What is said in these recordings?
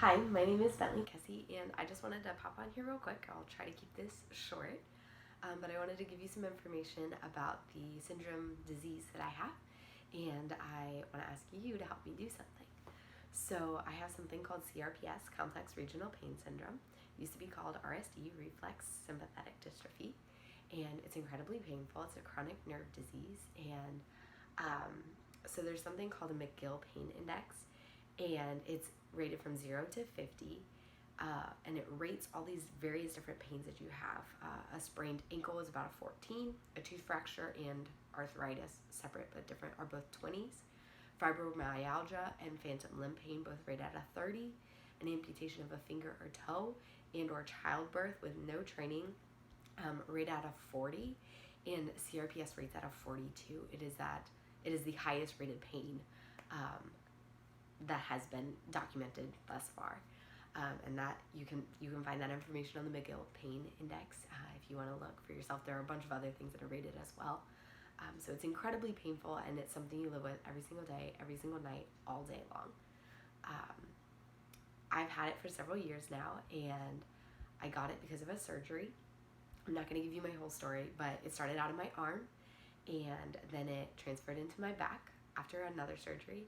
Hi, my name is Bentley Kessie, and I just wanted to pop on here real quick. I'll try to keep this short, but I wanted to give you some information about the syndrome disease that I have, and I want to ask you to help me do something. So I have something called CRPS, Complex Regional Pain Syndrome. It used to be called RSD, Reflex Sympathetic Dystrophy, and it's incredibly painful. It's a chronic nerve disease, and so there's something called a McGill Pain Index, and it's rated from 0 to 50, and it rates all these various different pains that you have. A sprained ankle is about a 14, a tooth fracture and arthritis, separate but different, are both 20s. Fibromyalgia and phantom limb pain both rate at a 30. An amputation of a finger or toe and or childbirth with no training rate at a 40, and CRPS rates at a 42. It is the highest rated pain that has been documented thus far, and that you can find that information on the McGill Pain Index if you want to look for yourself. There are a bunch of other things that are rated as well. So it's incredibly painful, and it's something you live with every single day, every single night, all day long. I've had it for several years now, and I got it because of a surgery. I'm not going to give you my whole story, but it started out in my arm, and then it transferred into my back after another surgery,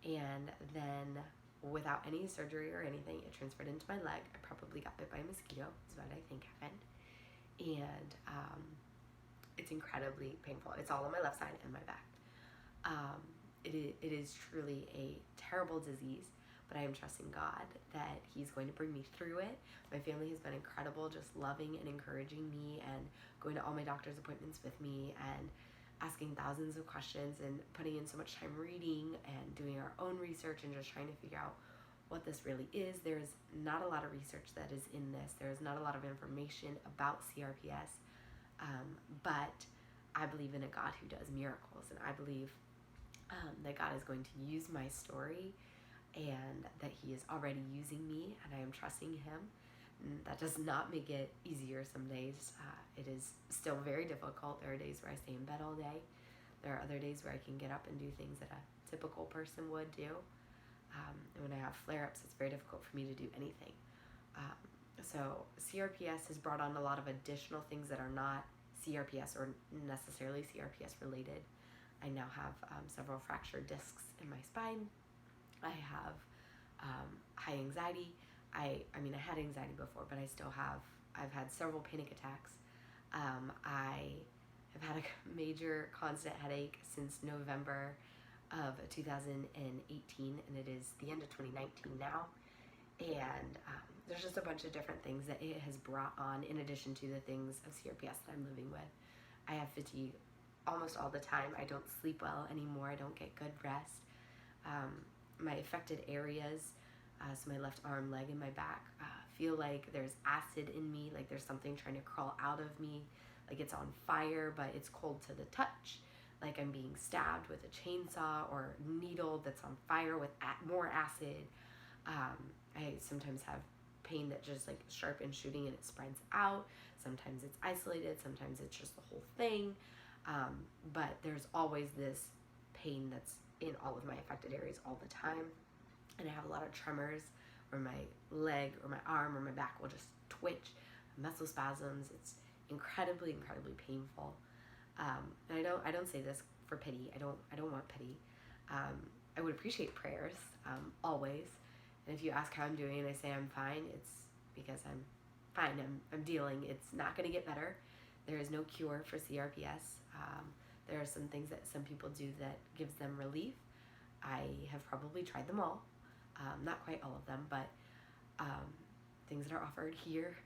and then without any surgery or anything, it transferred into my leg. I probably got bit by a mosquito, is what I think happened, and it's incredibly painful. It's all on my left side and my back. It is truly a terrible disease, but I am trusting God that He's going to bring me through it. My family has been incredible, just loving and encouraging me and going to all my doctor's appointments with me and asking thousands of questions and putting in so much time reading and doing our own research and just trying to figure out what this really is. There's not a lot of research that is in this. There's not a lot of information about CRPS, but I believe in a God who does miracles, and I believe that God is going to use my story and that He is already using me, and I am trusting Him. And that does not make it easier some days. It is still very difficult. There are days where I stay in bed all day. There are other days where I can get up and do things that a typical person would do. And when I have flare-ups, it's very difficult for me to do anything. So CRPS has brought on a lot of additional things that are not CRPS or necessarily CRPS related. I now have several fractured discs in my spine. I have high anxiety. I had anxiety before, but I've had several panic attacks. I have had a major constant headache since November of 2018, and it is the end of 2019 now. And there's just a bunch of different things that it has brought on in addition to the things of CRPS that I'm living with. I have fatigue almost all the time. I don't sleep well anymore. I don't get good rest. My affected areas, so my left arm, leg, and my back, feel like there's acid in me, like there's something trying to crawl out of me, like it's on fire, but it's cold to the touch, like I'm being stabbed with a chainsaw or needle that's on fire with more acid. I sometimes have pain that just like sharp and shooting and it spreads out. Sometimes it's isolated, sometimes it's just the whole thing. But there's always this pain that's in all of my affected areas all the time. And I have a lot of tremors where my leg or my arm or my back will just twitch, muscle spasms. It's incredibly painful. And I don't say this for pity. I don't want pity. I would appreciate prayers, always. And if you ask how I'm doing and I say I'm fine, it's because I'm fine. I'm dealing. It's not going to get better. There is no cure for CRPS. There are some things that some people do that gives them relief. I have probably tried them all. Not quite all of them, but things that are offered here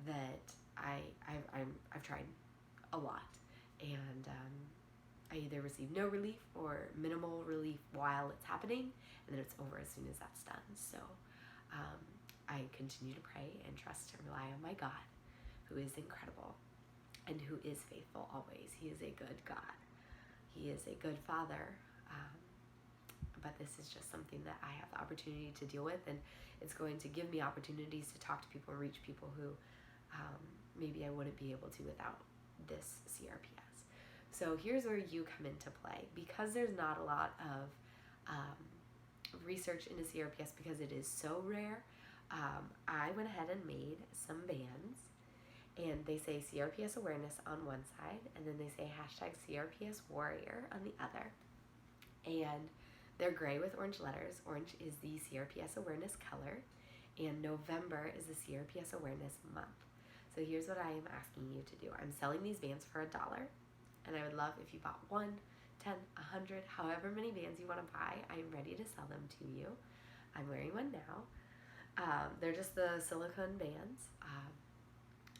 that I've tried a lot, and I either receive no relief or minimal relief while it's happening, and then it's over as soon as that's done. So I continue to pray and trust and rely on my God, who is incredible and who is faithful always. He is a good God. He is a good Father. But this is just something that I have the opportunity to deal with, and it's going to give me opportunities to talk to people and reach people who maybe I wouldn't be able to without this CRPS. So here's where you come into play. Because there's not a lot of research into CRPS, because it is so rare, I went ahead and made some bands, and they say CRPS awareness on one side, and then they say hashtag CRPS warrior on the other. And they're gray with orange letters. Orange is the CRPS awareness color, and November is the CRPS awareness month. So here's what I am asking you to do. I'm selling these bands for $1, and I would love if you bought 1, 10, 100, however many bands you want to buy. I am ready to sell them to you. I'm wearing one now. They're just the silicone bands,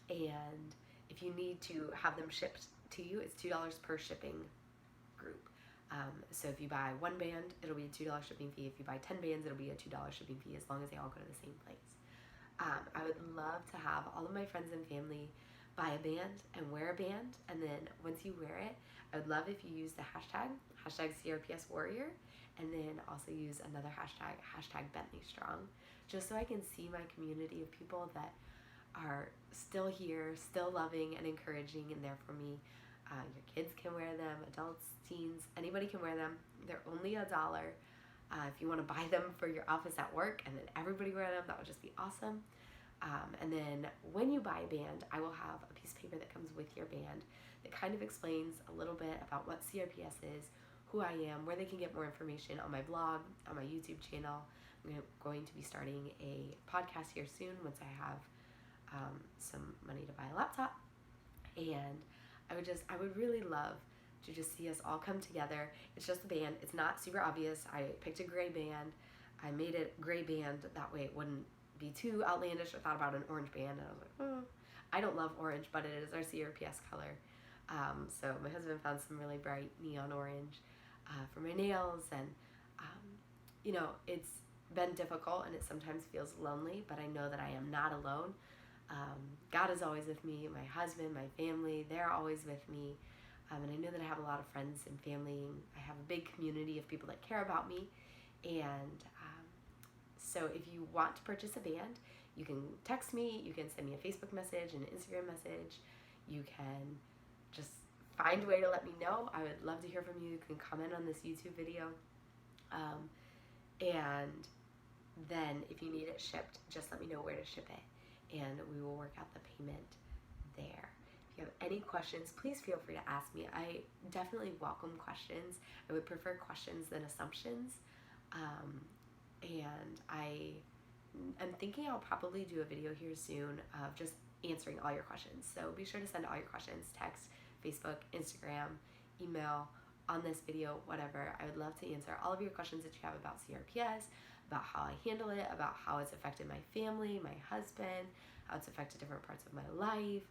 and if you need to have them shipped to you, it's $2 per shipping group. So if you buy 1 band, it'll be a $2 shipping fee. If you buy 10 bands, it'll be a $2 shipping fee, as long as they all go to the same place. I would love to have all of my friends and family buy a band and wear a band, and then once you wear it, I would love if you use the hashtag CRPS warrior, and then also use another hashtag Bentley strong, just so I can see my community of people that are still here, still loving and encouraging and there for me. Your kids can wear them, adults, teens, anybody can wear them. They're only $1. If you want to buy them for your office at work and then everybody wear them, that would just be awesome. And then when you buy a band, I will have a piece of paper that comes with your band that kind of explains a little bit about what CRPS is, who I am, where they can get more information on my blog, on my YouTube channel. I'm going to be starting a podcast here soon once I have some money to buy a laptop. And I would really love to just see us all come together. It's just a band. It's not super obvious. I picked a gray band. I made it gray band. That way it wouldn't be too outlandish. I thought about an orange band, and I was like, oh. I don't love orange, but it is our CRPS color. So my husband found some really bright neon orange for my nails, and it's been difficult, and it sometimes feels lonely, but I know that I am not alone. God is always with me. My husband, my family, they're always with me. And I know that I have a lot of friends and family. I have a big community of people that care about me. And so if you want to purchase a band, you can text me, you can send me a Facebook message, an Instagram message. You can just find a way to let me know. I would love to hear from you. You can comment on this YouTube video. And then if you need it shipped, just let me know where to ship it, and we will work out the payment there. If you have any questions, please feel free to ask me. I definitely welcome questions. I would prefer questions than assumptions. And I'm thinking I'll probably do a video here soon of just answering all your questions. So be sure to send all your questions, text, Facebook, Instagram, email, on this video, whatever. I would love to answer all of your questions that you have about CRPS, about how I handle it, about how it's affected my family, my husband, how it's affected different parts of my life.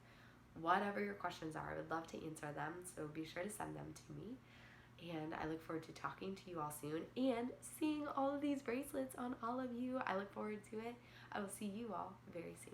Whatever your questions are, I would love to answer them, so be sure to send them to me. And I look forward to talking to you all soon and seeing all of these bracelets on all of you. I look forward to it. I will see you all very soon.